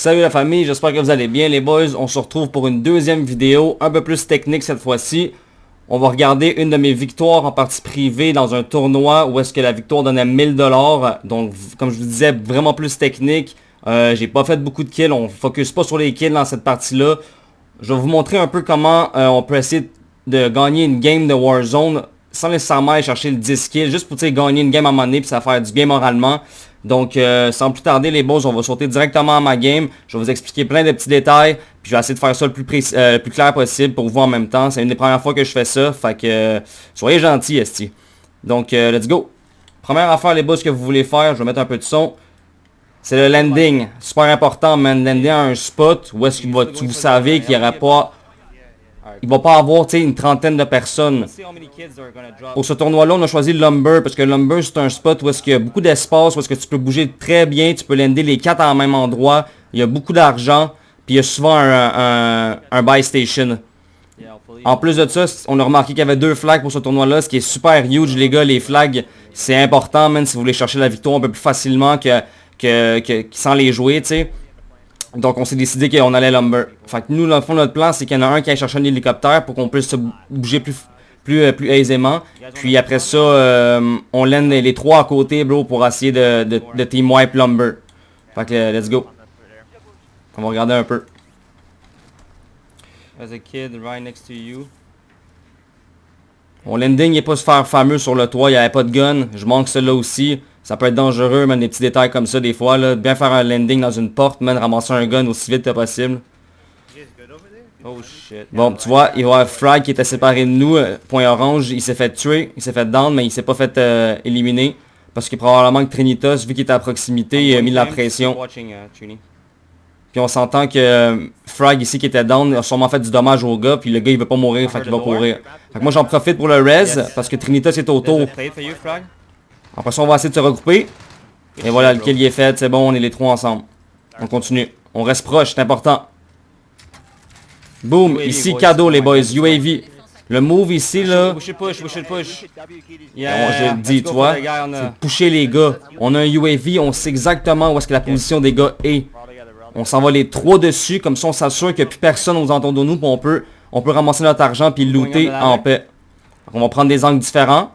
Salut la famille, j'espère que vous allez bien les boys. On se retrouve pour une deuxième vidéo, un peu plus technique cette fois-ci. On va regarder une de mes victoires en partie privée dans un tournoi où est-ce que la victoire donnait 1000 $. Donc comme je vous disais, vraiment plus technique. J'ai pas fait beaucoup de kills, on focus pas sur les kills dans cette partie-là. Je vais vous montrer un peu comment on peut essayer de gagner une game de Warzone sans nécessairement aller chercher le 10 kills, juste pour gagner une game à un moment donné, puis ça va faire du bien moralement. Donc sans plus tarder les boys, on va sauter directement à ma game. Je vais vous expliquer plein de petits détails. Puis je vais essayer de faire ça le plus clair possible pour vous en même temps. C'est une des premières fois que je fais ça. Fait que soyez gentils, esti. Donc let's go. Première affaire les boys que vous voulez faire, je vais mettre un peu de son. C'est le landing. Super important, man. Lander à un spot où est-ce qu'il va. Vous savez qu'il n'y aura pas. Il va pas avoir une trentaine de personnes. Pour ce tournoi-là, on a choisi le Lumber parce que le Lumber c'est un spot où est-ce qu'il y a beaucoup d'espace, où est-ce que tu peux bouger très bien, tu peux lander les 4 en même endroit. Il y a beaucoup d'argent, puis il y a souvent un buy station. En plus de ça, on a remarqué qu'il y avait 2 flags pour ce tournoi-là, ce qui est super huge les gars. Les flags, c'est important, man, si vous voulez chercher la victoire un peu plus facilement que sans les jouer, tu sais. Donc on s'est décidé qu'on allait Lumber. Fait que nous, dans le fond, notre plan, c'est qu'il y en a un qui aille chercher un hélicoptère pour qu'on puisse se bouger plus aisément. Puis après ça, on lène les 3 à côté, bro, pour essayer de team wipe Lumber. Fait que let's go. On va regarder un peu. There's a kid right next to you. Mon landing n'est pas super fameux sur le toit, il n'y avait pas de gun. Je manque celui-là aussi. Ça peut être dangereux, man, des petits détails comme ça des fois, là. Bien faire un landing dans une porte, man, ramasser un gun aussi vite que possible. Oh shit. Bon, tu vois, il va y avoir Frag qui était séparé de nous, point orange, il s'est fait tuer, il s'est fait down, mais il s'est pas fait éliminer. Parce que probablement que Trinitas, vu qu'il était à proximité, il a mis de la pression. Puis on s'entend que Frag ici qui était down a sûrement fait du dommage au gars, puis le gars il veut pas mourir, fait qu'il va courir. Fait que moi j'en profite pour le res, parce que Trinitas est autour. Après ça, on va essayer de se regrouper. Et voilà, le kill est fait, c'est bon, on est les 3 ensemble. On continue. On reste proche, c'est important. Boom, ici, cadeau les boys, UAV. Le move ici, là... Je le dis, tu vois, c'est pusher les gars. On a un UAV, on sait exactement où est-ce que la position des gars est. On s'en va les 3 dessus, comme ça on s'assure qu'il n'y a plus personne aux alentours de nous, puis on peut ramasser notre argent puis le looter en paix. On va prendre des angles différents.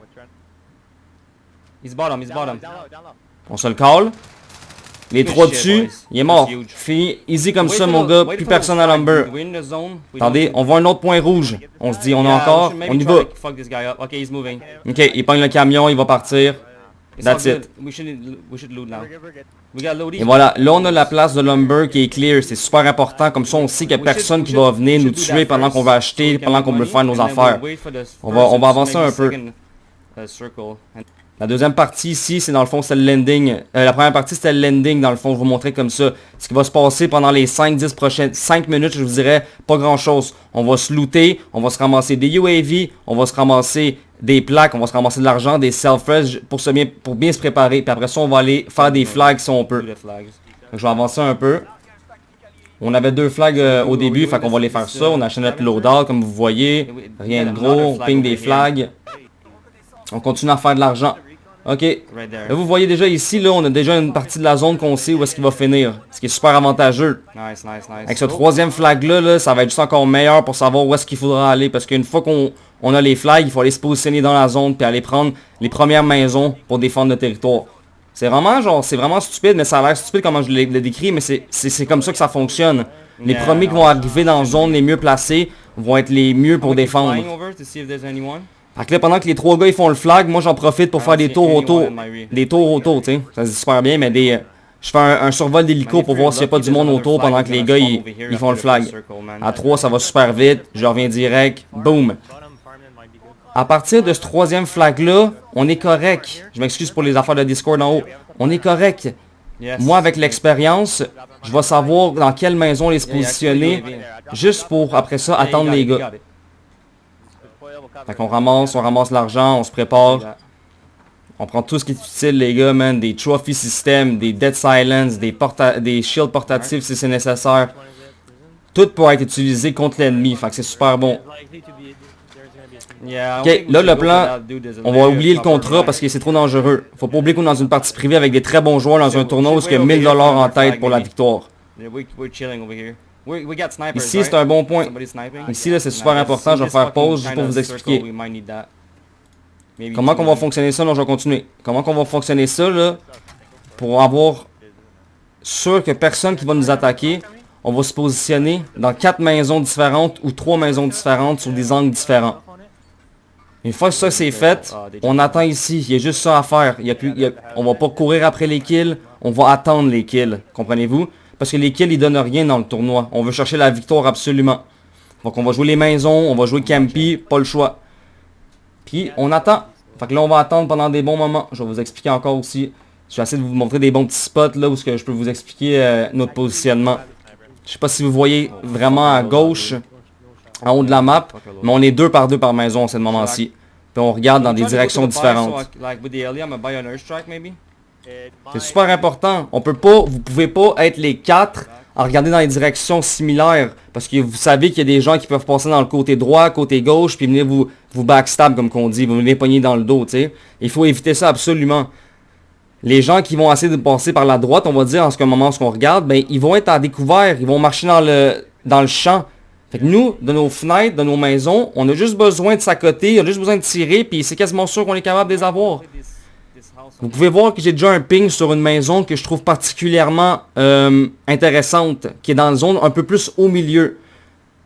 He's bottom. On se le call. Les 3 dessus, il est mort. Fini, easy comme ça mon gars, plus personne à Lumber. Attendez, on voit un autre point rouge. On se dit, on a encore, on y va. Ok, il pogne le camion, il va partir. That's it. Et voilà, là on a la place de Lumber qui est clear, c'est super important, comme ça on sait qu'il n'y a personne qui va venir nous tuer pendant qu'on va acheter, pendant qu'on veut faire nos affaires. On va avancer un peu. La deuxième partie ici, c'est dans le fond, c'est le landing. La première partie, c'était le landing, dans le fond, je vais vous montrer comme ça. Ce qui va se passer pendant les 5-10 prochaines 5 minutes, je vous dirais, pas grand chose. On va se looter, on va se ramasser des UAV, on va se ramasser des plaques, on va se ramasser de l'argent, des self-res pour bien se préparer. Puis après ça, on va aller faire des flags si on peut. Donc, je vais avancer un peu. On avait 2 flags au début, fait qu'on va les faire ça. On achète notre loadout, comme vous voyez. Rien de gros, on ping des flags. On continue à faire de l'argent. Ok, là vous voyez déjà ici, là on a déjà une partie de la zone qu'on sait où est-ce qu'il va finir. Ce qui est super avantageux. Avec ce 3e flag là, ça va être juste encore meilleur pour savoir où est-ce qu'il faudra aller. Parce qu'une fois qu'on a les flags, il faut aller se positionner dans la zone puis aller prendre les premières maisons pour défendre le territoire. C'est vraiment stupide, mais ça a l'air stupide comment je l'ai décrit, mais c'est comme ça que ça fonctionne. Les premiers qui vont arriver dans la zone les mieux placés vont être les mieux pour défendre. Fait que là, pendant que les 3 gars ils font le flag, moi j'en profite pour faire des tours autour. Des tours autour, tu sais. Ça se dit super bien, mais je fais un survol d'hélico pour voir s'il n'y a pas du monde autour pendant que les gars ils font le flag. À 3, ça va super vite. Je reviens direct. Boom. À partir de ce 3e flag là, on est correct. Je m'excuse pour les affaires de Discord en haut. On est correct. Moi, avec l'expérience, je vais savoir dans quelle maison les se positionner. Juste pour, après ça, attendre les gars. Fait qu'on ramasse l'argent, on se prépare. On prend tout ce qui est utile les gars, man. Des trophy systems, des dead silence, des shields portatifs si c'est nécessaire. Tout pour être utilisé contre l'ennemi, fait que c'est super bon. Ok, là le plan, on va oublier le contrat parce que c'est trop dangereux. Faut pas oublier qu'on est dans une partie privée avec des très bons joueurs dans un tournoi où il y a 1000 $ en tête pour la victoire. We're chilling over here. We got snipers, ici, c'est un bon point. Ici, là, c'est super important. Je vais faire pause juste pour vous expliquer. Comment qu'on va fonctionner ça? Non, je vais continuer. Comment qu'on va fonctionner ça, là, pour avoir sûr que personne qui va nous attaquer, on va se positionner dans 4 maisons différentes ou 3 maisons différentes sur des angles différents. Une fois que ça c'est fait, on attend ici. Il y a juste ça à faire. On va pas courir après les kills, on va attendre les kills. Comprenez-vous? Parce que les kills, ils donnent rien dans le tournoi. On veut chercher la victoire absolument. Donc on va jouer les maisons, on va jouer Campy, pas le choix. Puis on attend. Fait que là on va attendre pendant des bons moments. Je vais vous expliquer encore aussi. Je vais essayer de vous montrer des bons petits spots là où je peux vous expliquer notre positionnement. Je sais pas si vous voyez vraiment à gauche, en haut de la map, mais on est 2 par 2 par maison à ce moment-ci. Puis on regarde dans des directions différentes. C'est super important. Vous pouvez pas être les 4 à regarder dans les directions similaires. Parce que vous savez qu'il y a des gens qui peuvent passer dans le côté droit, côté gauche, puis venir vous backstab comme qu'on dit, vous venez pogner dans le dos, tu sais. Il faut éviter ça absolument. Les gens qui vont essayer de passer par la droite, on va dire en ce moment qu'on regarde, ben ils vont être à découvert, ils vont marcher dans le champ. Fait que nous, de nos fenêtres, de nos maisons, on a juste besoin de s'accoter, on a juste besoin de tirer, puis c'est quasiment sûr qu'on est capable de les avoir. Vous pouvez voir que j'ai déjà un ping sur une maison que je trouve particulièrement intéressante, qui est dans une zone un peu plus au milieu.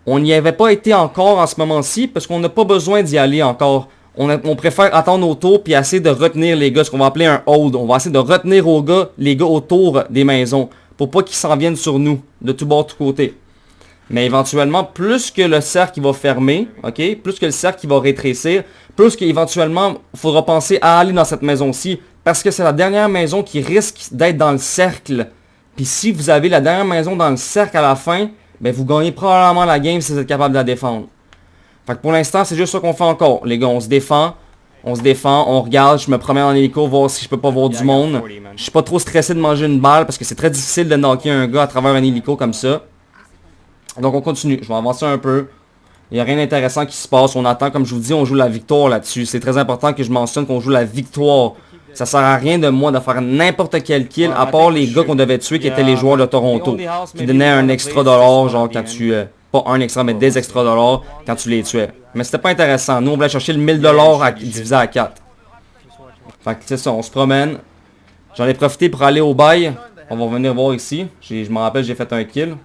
On n'y avait pas été encore en ce moment-ci, parce qu'on n'a pas besoin d'y aller encore. On préfère attendre autour puis essayer de retenir les gars, ce qu'on va appeler un hold. On va essayer de retenir les gars autour des maisons, pour pas qu'ils s'en viennent sur nous, de tout bord, de tout côté. Mais éventuellement, plus que le cercle va fermer, ok, plus que le cercle va rétrécir, plus qu'éventuellement, il faudra penser à aller dans cette maison-ci, parce que c'est la dernière maison qui risque d'être dans le cercle. Puis si vous avez la dernière maison dans le cercle à la fin, ben vous gagnez probablement la game si vous êtes capable de la défendre. Fait que pour l'instant, c'est juste ça qu'on fait encore. Les gars, on se défend, on regarde, je me promène en hélico, voir si je peux pas voir du monde. Je suis pas trop stressé de manger une balle, parce que c'est très difficile de knocker un gars à travers un hélico comme ça. Donc on continue, je vais avancer un peu. Il n'y a rien d'intéressant qui se passe, on attend, comme je vous dis, on joue la victoire là-dessus. C'est très important que je mentionne qu'on joue la victoire. Ça sert à rien de moi de faire n'importe quel kill, à part les gars qu'on devait tuer qui étaient les joueurs de Toronto. Qui donnaient un extra dollar, genre quand tu... pas un extra, mais des extra dollars quand tu les tuais. Mais c'était pas intéressant. Nous, on voulait chercher le 1000 $ divisé à 4. Fait que c'est ça, on se promène. J'en ai profité pour aller au bail. On va revenir voir ici. Je me rappelle, j'ai fait un kill.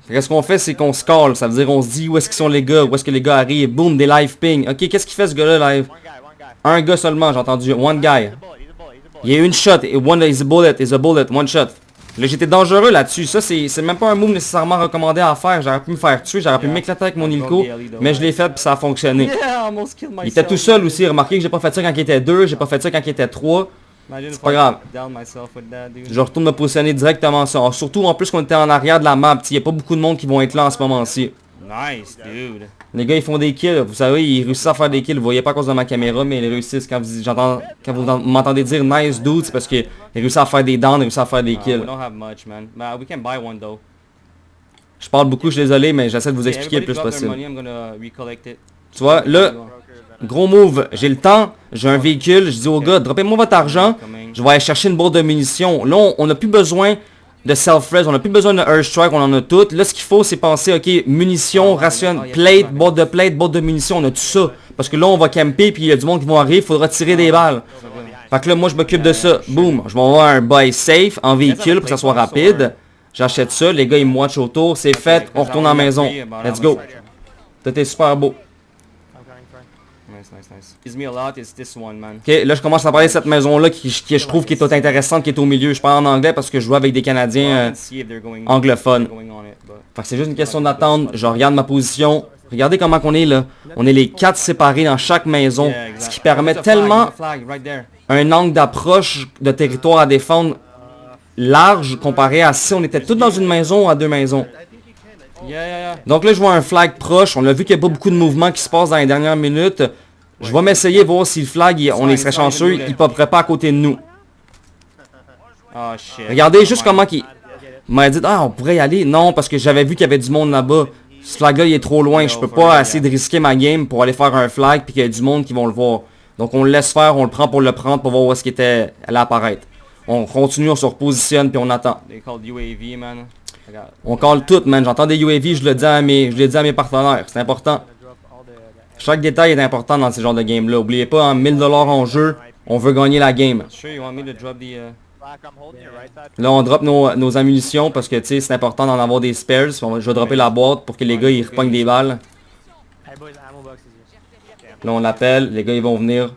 Qu'est-ce qu'on fait, c'est qu'on se call. Ça veut dire on se dit où est-ce qu'ils sont les gars, où est-ce que les gars arrivent. Boum, des live ping. Ok, qu'est-ce qu'il fait ce gars-là live? Un gars seulement, j'ai entendu. One guy. Il y a une shot. One is a bullet, one shot. Là, j'étais dangereux là-dessus. Ça, c'est même pas un move nécessairement recommandé à faire. J'aurais pu me faire tuer, j'aurais pu m'éclater avec mon hélico. Mais je l'ai fait puis ça a fonctionné. Il était tout seul aussi. Remarquez que j'ai pas fait ça quand il était 2, j'ai pas fait ça quand il était 3. C'est pas grave. Je retourne me positionner directement ça. Surtout en plus qu'on était en arrière de la map. Il n'y a pas beaucoup de monde qui vont être là en ce moment-ci. Nice, dude. Les gars, ils font des kills. Vous savez, ils réussissent à faire des kills. Vous voyez pas à cause de ma caméra, mais ils réussissent. Quand vous m'entendez dire nice dude, c'est parce qu'ils réussissent à faire des downs, ils réussissent à faire des kills. Je parle beaucoup, je suis désolé, mais j'essaie de vous expliquer le plus possible. Tu vois, là, gros move, j'ai le temps, j'ai un véhicule, je dis aux gars, droppez-moi votre argent, je vais aller chercher une boîte de munitions. Là, on n'a plus besoin de self-res, on n'a plus besoin de airstrike, on en a toutes. Là, ce qu'il faut, c'est penser, ok, munitions, ration, plate, boîte de munitions, on a tout ça. Parce que là, on va camper, puis il y a du monde qui vont arriver, il faudra tirer des balles. Fait que là, moi, je m'occupe de ça. Boom, je vais avoir un buy safe en véhicule pour que ça soit rapide. J'achète ça, les gars, ils me watchent autour, c'est fait, on retourne en maison. Let's go. Tout est super beau. Ok, là je commence à parler de cette maison-là qui je trouve qui est toute intéressante, qui est au milieu. Je parle en anglais parce que je joue avec des Canadiens anglophones. Fait que c'est juste une question d'attendre. Je regarde ma position. Regardez comment on est là. On est les 4 séparés dans chaque maison. Ce qui permet tellement un angle d'approche de territoire à défendre large comparé à si on était tous dans une maison ou à 2 maisons. Donc là je vois un flag proche. On a vu qu'il n'y a pas beaucoup de mouvements qui se passent dans les dernières minutes. Je vais m'essayer voir si le flag, on serait chanceux, il popperait pas à côté de nous. Regardez juste comment il m'a dit, ah on pourrait y aller. Non, parce que j'avais vu qu'il y avait du monde là-bas. Ce flag-là, il est trop loin. Je peux pas essayer de risquer ma game pour aller faire un flag puis qu'il y a du monde qui vont le voir. Donc on le laisse faire, on le prend pour voir où est-ce qu'il allait apparaître. On continue, on se repositionne, puis on attend. They called UAV, man. On call tout, man. J'entends des UAV, je l'ai dit à mes partenaires. C'est important. Chaque détail est important dans ce genre de game-là. Oubliez pas, hein, 1000$ en jeu, on veut gagner la game. Sure, you want me to drop the... Là, on drop nos ammunitions parce que, tu sais, c'est important d'en avoir des spares. Je vais dropper la boîte pour que les gars, ils repognent des balles. Là, on l'appelle. Les gars, ils vont venir.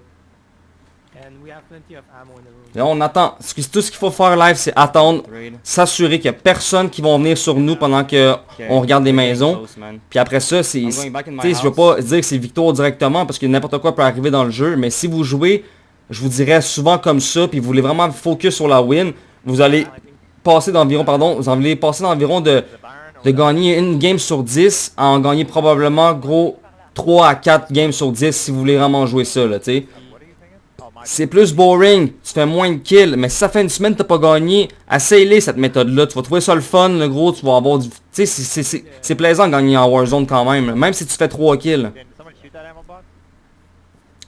Là, on attend. Tout ce qu'il faut faire live, c'est attendre. S'assurer qu'il n'y a personne qui va venir sur nous pendant qu'on regarde les maisons. Puis après ça, c'est... Tu sais, je veux pas dire que c'est victoire directement parce que n'importe quoi peut arriver dans le jeu. Mais si vous jouez, je vous dirais souvent comme ça, puis vous voulez vraiment focus sur la win, vous allez passer d'environ, de gagner une game sur 10 à en gagner probablement, gros, 3 à 4 games sur 10 si vous voulez vraiment jouer ça, là, tu sais. C'est plus boring, tu fais moins de kills, mais si ça fait une semaine que t'as pas gagné, essaye-les cette méthode-là, tu vas trouver ça le fun, le gros, tu vas avoir du... Tu sais, c'est plaisant de gagner en Warzone quand même si tu fais 3 kills.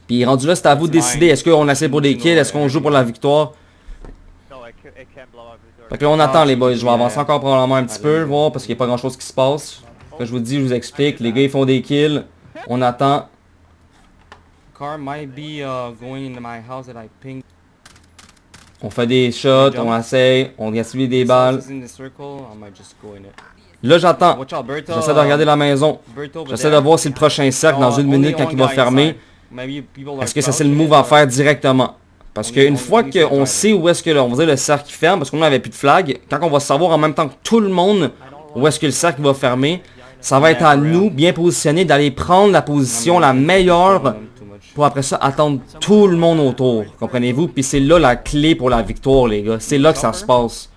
Puis rendu là, c'est à vous de décider, est-ce qu'on essaie pour des kills, est-ce qu'on joue pour la victoire. Fait que là, on attend les boys, je vais avancer encore probablement un petit peu, voir, parce qu'il n'y a pas grand-chose qui se passe. Comme je vous dis, je vous explique, les gars ils font des kills, on attend. Car might be going into my house that I pinged. On fait des shots, on essaye, on gaspille des balles. Là j'attends, j'essaie de regarder la maison, j'essaie de voir si le prochain cercle dans une minute quand il va fermer, est-ce que ça c'est le move à faire directement. Parce qu'une fois qu'on sait où est-ce que on va dire le cercle ferme, parce qu'on n'avait plus de flag, quand on va savoir en même temps que tout le monde où est-ce que le cercle va fermer, ça va être à nous, bien positionnés, d'aller prendre la position la meilleure pour après ça attendre tout le monde autour, comprenez-vous? Puis c'est là la clé pour la victoire les gars, c'est là que ça se passe.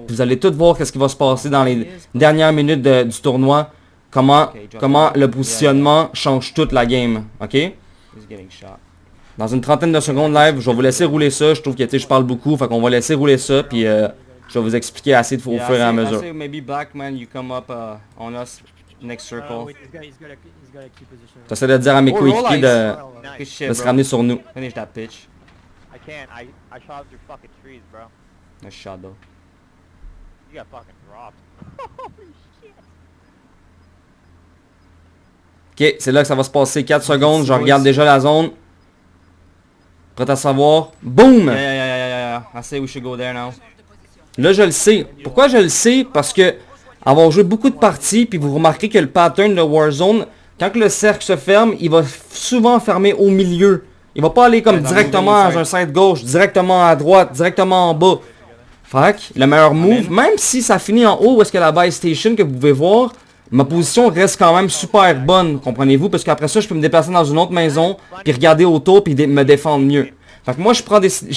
Vous allez tous voir qu'est-ce qui va se passer dans les dernières minutes du tournoi, comment le positionnement change toute la game, ok? Dans une trentaine de secondes live, je vais vous laisser rouler ça, je trouve que je parle beaucoup, fait qu'on va laisser rouler ça, puis je vais vous expliquer assez au fur et à mesure. J'essaie de dire à mes coéquipiers de se ramener sur nous. Finish that pitch. I can't. I shot through fucking trees, bro. Nice shot though. You got fucking dropped. Holy shit. Ok, c'est là que ça va se passer. 4 secondes, je regarde déjà la zone. Prêt à savoir. Boom! Yeah. I say we should go there now. Là, je le sais. Pourquoi je le sais? Parce que avoir joué beaucoup de parties, puis vous remarquerez que le pattern de Warzone, quand le cercle se ferme, il va souvent fermer au milieu. Il va pas aller comme directement dans un side gauche, directement à droite, directement en bas. Fait que le meilleur move, même si ça finit en haut où est-ce que la buy station que vous pouvez voir, ma position reste quand même super bonne, comprenez-vous? Parce qu'après ça, je peux me déplacer dans une autre maison, puis regarder autour, puis me défendre mieux. Fait que moi, je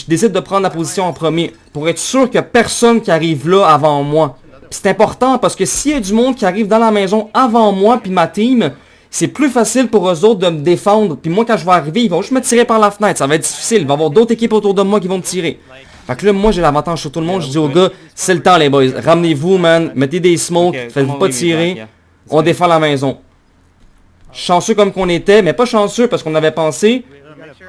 décide de prendre la position en premier, pour être sûr que personne qui arrive là avant moi. C'est important parce que s'il y a du monde qui arrive dans la maison avant moi puis ma team, c'est plus facile pour eux autres de me défendre. Puis moi quand je vais arriver, ils vont juste me tirer par la fenêtre. Ça va être difficile. Il va y avoir d'autres équipes autour de moi qui vont me tirer. Fait que là, moi j'ai l'avantage sur tout le monde. Je dis aux gars, c'est le temps les boys. Ramenez-vous man. Mettez des smokes. Faites-vous pas tirer. On défend la maison. Chanceux comme qu'on était, mais pas chanceux parce qu'on avait pensé.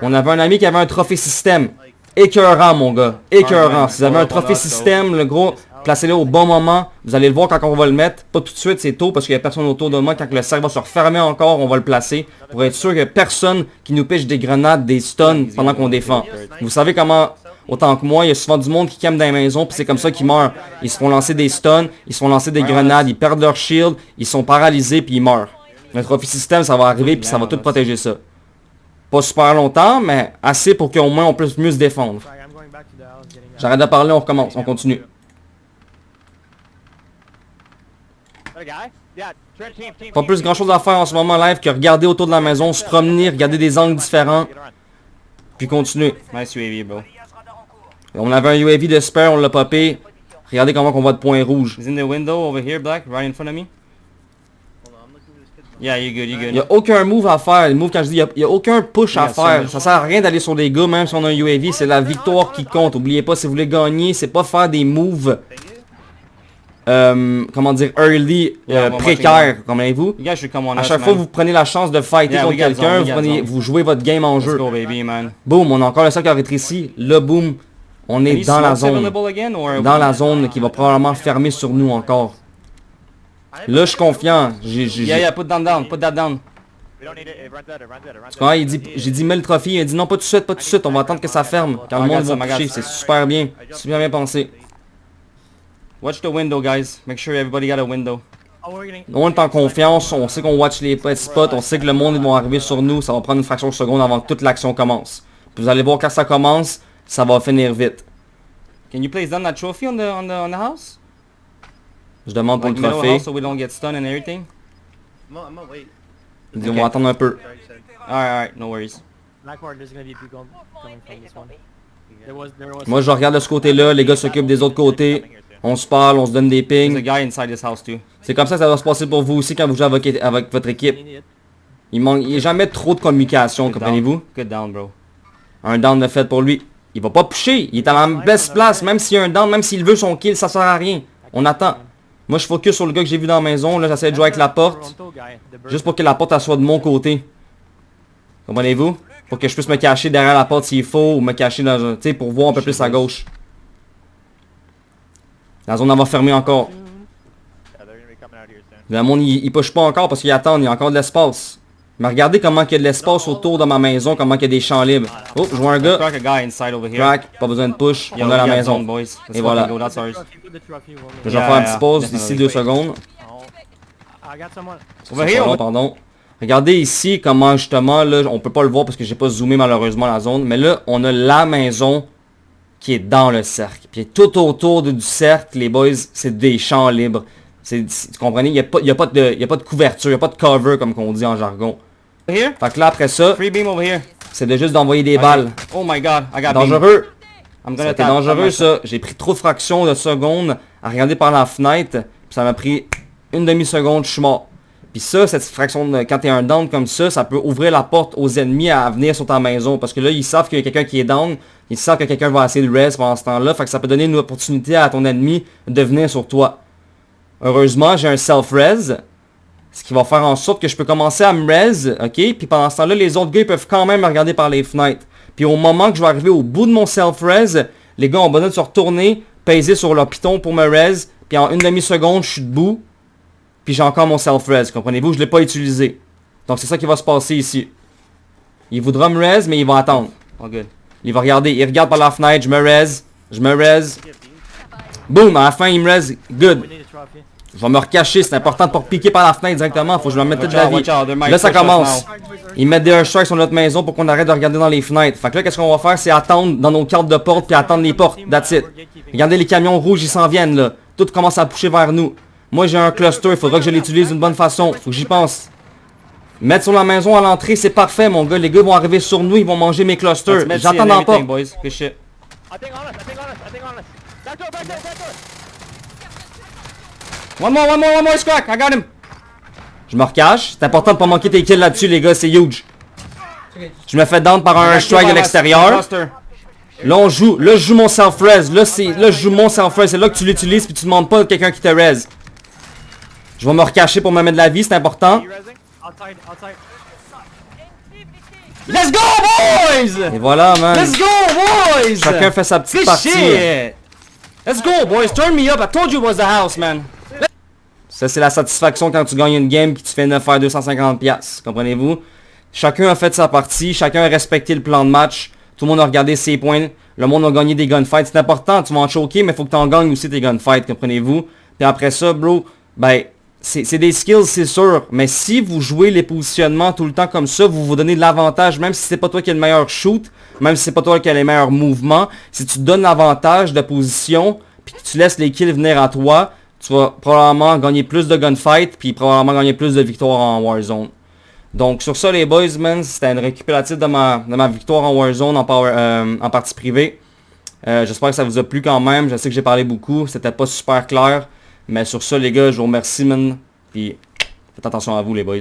On avait un ami qui avait un trophée système. Écœurant mon gars. Écœurant. Si vous avez un trophée système, le gros... Placez-le au bon moment, vous allez le voir quand on va le mettre. Pas tout de suite, c'est tôt parce qu'il n'y a personne autour de moi. Quand le cercle va se refermer encore, on va le placer. Pour être sûr qu'il n'y a personne qui nous pêche des grenades, des stuns pendant qu'on défend. Vous savez comment, autant que moi, il y a souvent du monde qui campe dans les maisons, puis c'est comme ça qu'ils meurent. Ils se font lancer des stuns, ils se font lancer des grenades, ils perdent leur shield, ils sont paralysés, puis ils meurent. Le trophy système, ça va arriver, puis ça va tout protéger ça. Pas super longtemps, mais assez pour qu'au moins on puisse mieux se défendre. J'arrête de parler, on recommence, on continue. Pas plus grand chose à faire en ce moment live que regarder autour de la maison, se promener, regarder des angles différents, puis continuer. Nice UAV, bro. On avait un UAV de spare, on l'a popé. Regardez comment on voit de points rouges. He's in the window over here, Black, right in front of me. Yeah, you're good, you're good. Il n'y a aucun move à faire. Le move, quand je dis, il n'y a aucun push à faire. Ça sert à rien d'aller sur des gars, même si on a un UAV. C'est la victoire qui compte. Oubliez pas, si vous voulez gagner, c'est pas faire des moves... comment dire, early, précaire, comprenez-vous? À chaque fois que vous prenez la chance de fighter contre quelqu'un, vous jouez votre game en jeu. Let's go, baby, man. Boom, on a encore le cercle à rétrécir. Là, boom, On est Any dans la smokes zone. available again, or Dans la zone qui va probablement fermer sur nous encore. Là, je suis confiant. Yeah, put down, put that down. We don't need it. It runs out. It runs out. It runs out. Quand j'ai dit mets le trophée, il a dit non, pas tout de suite, pas tout de suite, on va attendre que ça ferme. Quand le monde va coucher, c'est super bien. Super bien pensé. Watch the window, guys. Make sure everybody got a window. On est en confiance, on sait qu'on watch les petits spots, on sait que le monde ils vont arriver sur nous, ça va prendre une fraction de seconde avant que toute l'action commence. Puis vous allez voir quand ça commence, ça va finir vite. Can you place down that trophy on the house? Je demande pour Like le middle trophée. house so we don't get stunned and everything? I'm not wait. Il dit on va attendre un peu. Very soon. Alright, no worries. Blackboard, there's gonna be people coming from this one. There was. Moi je regarde de ce côté-là, les gars s'occupent des autres côtés. On se parle, on se donne des There's a pings. guy inside this house too. C'est comme ça que ça va se passer pour vous aussi quand vous jouez avec votre équipe. Il n'y a jamais trop de communication, Good comprenez-vous? down. Good down, bro. Un down de fait pour lui. Il va pas pusher, il est à la best place, même s'il y a un down, même s'il veut son kill, ça sert à rien. On attend. Moi je focus sur le gars que j'ai vu dans la maison, là j'essaie de jouer avec la porte. Juste pour que la porte elle soit de mon côté. Comprenez-vous? Pour que je puisse me cacher derrière la porte s'il faut, ou me cacher dans un... Tu sais, pour voir un peu plus à gauche. La zone elle va fermer encore. Yeah, they're gonna be coming out here soon. Le monde il push pas encore parce qu'il attend, il y a encore de l'espace. Mais regardez comment il y a de l'espace autour de ma maison, comment il y a des champs libres. Oh, je vois un gars. Crack a guy inside over here. Crack, pas besoin de push, Yo, on a la we got maison. zone, boys. Let's Et fucking voilà. go, that's ours. Je vais Yeah, faire un petit pause definitely. d'ici 2 secondes. I got someone. Over here, Pardon, pardon. Regardez ici comment justement, là, on peut pas le voir parce que j'ai pas zoomé malheureusement la zone. Mais là, on a la maison qui est dans le cercle. Puis tout autour du cercle, les boys, c'est des champs libres. Tu comprenez? Il n'y a pas de couverture, il n'y a pas de cover comme qu'on dit en jargon. Over here? Fait que là, après ça, Free beam over here. c'est de juste d'envoyer des balles. Oh my god, I got beam. Dangereux. I'm gonna C'était tap dangereux myself. ça. J'ai pris trop de fractions de secondes à regarder par la fenêtre. Puis ça m'a pris une demi-seconde, je suis mort. Puis ça, cette fraction, quand t'es un down comme ça peut ouvrir la porte aux ennemis à venir sur ta maison. Parce que là, ils savent qu'il y a quelqu'un qui est down. Ils savent que quelqu'un va essayer de res pendant ce temps-là. Fait que ça peut donner une opportunité à ton ennemi de venir sur toi. Heureusement, j'ai un self-res. Ce qui va faire en sorte que je peux commencer à me res, ok? Puis pendant ce temps-là, les autres gars, ils peuvent quand même me regarder par les fenêtres. Puis au moment que je vais arriver au bout de mon self-res, les gars ont besoin de se retourner, peser sur leur piton pour me res. Puis en une demi-seconde, je suis debout. Puis j'ai encore mon self-res, comprenez-vous? Je l'ai pas utilisé. Donc c'est ça qui va se passer ici. Il voudra me res, mais il va attendre. All good. Il va regarder, il regarde par la fenêtre, je me res. Boum, à la fin, il me res. Good. We need a trophy. Je vais me recacher, c'est important de pas piquer par la fenêtre directement, faut que je me mette toute la vie. Watch out, they might Là ça push us commence. now. Ils mettent des airstrikes sur notre maison pour qu'on arrête de regarder dans les fenêtres. Fait que là, qu'est-ce qu'on va faire, c'est attendre dans nos cartes de porte puis attendre les portes. That's it. Regardez les camions rouges, ils s'en viennent là. Tout commence à pousser vers nous. Moi j'ai un cluster, il faudra que je l'utilise d'une bonne façon. Faut que j'y pense. Mettre sur la maison à l'entrée, c'est parfait mon gars. Les gars vont arriver sur nous, ils vont manger mes clusters. Let's J'attends and dans la porte. everything, boys. Good shit. I think on us. I think on us. I think on us. Back door. Back door. Back door. One more, Scrack. I got him. Je me recache. C'est important de pas manquer tes kills là-dessus les gars, c'est huge. Je me fais down par un strike de l'extérieur. Cluster. Là on joue, là je joue mon self-res, là je joue mon self-res, c'est là que tu l'utilises puis tu demandes pas à quelqu'un qui te res. Je vais me recacher pour me mettre de la vie, c'est important. You resing? Outside, outside. Let's go, boys. Et voilà man, Let's go, boys. chacun fait sa petite Good partie. shit. Let's go, boys. Turn me up. I told you it was the house, man. Ça c'est la satisfaction quand tu gagnes une game puis tu fais 9 à 250 piastres, comprenez-vous? Chacun a fait sa partie, chacun a respecté le plan de match, tout le monde a regardé ses points, le monde a gagné des gunfights, c'est important, tu vas en choquer mais faut que tu en gagnes aussi tes gunfights, comprenez-vous? Puis après ça, bro, ben, c'est des skills c'est sûr, mais si vous jouez les positionnements tout le temps comme ça, vous vous donnez de l'avantage, même si c'est pas toi qui as le meilleur shoot, même si c'est pas toi qui as les meilleurs mouvements, si tu te donnes l'avantage de position, puis que tu laisses les kills venir à toi, tu vas probablement gagner plus de gunfights, puis probablement gagner plus de victoires en Warzone. Donc sur ça les boys, man, c'était une récupérative de ma victoire en Warzone en partie privée. J'espère que ça vous a plu quand même, je sais que j'ai parlé beaucoup, c'était pas super clair. Mais sur ça les gars, je vous remercie man, puis faites attention à vous les boys.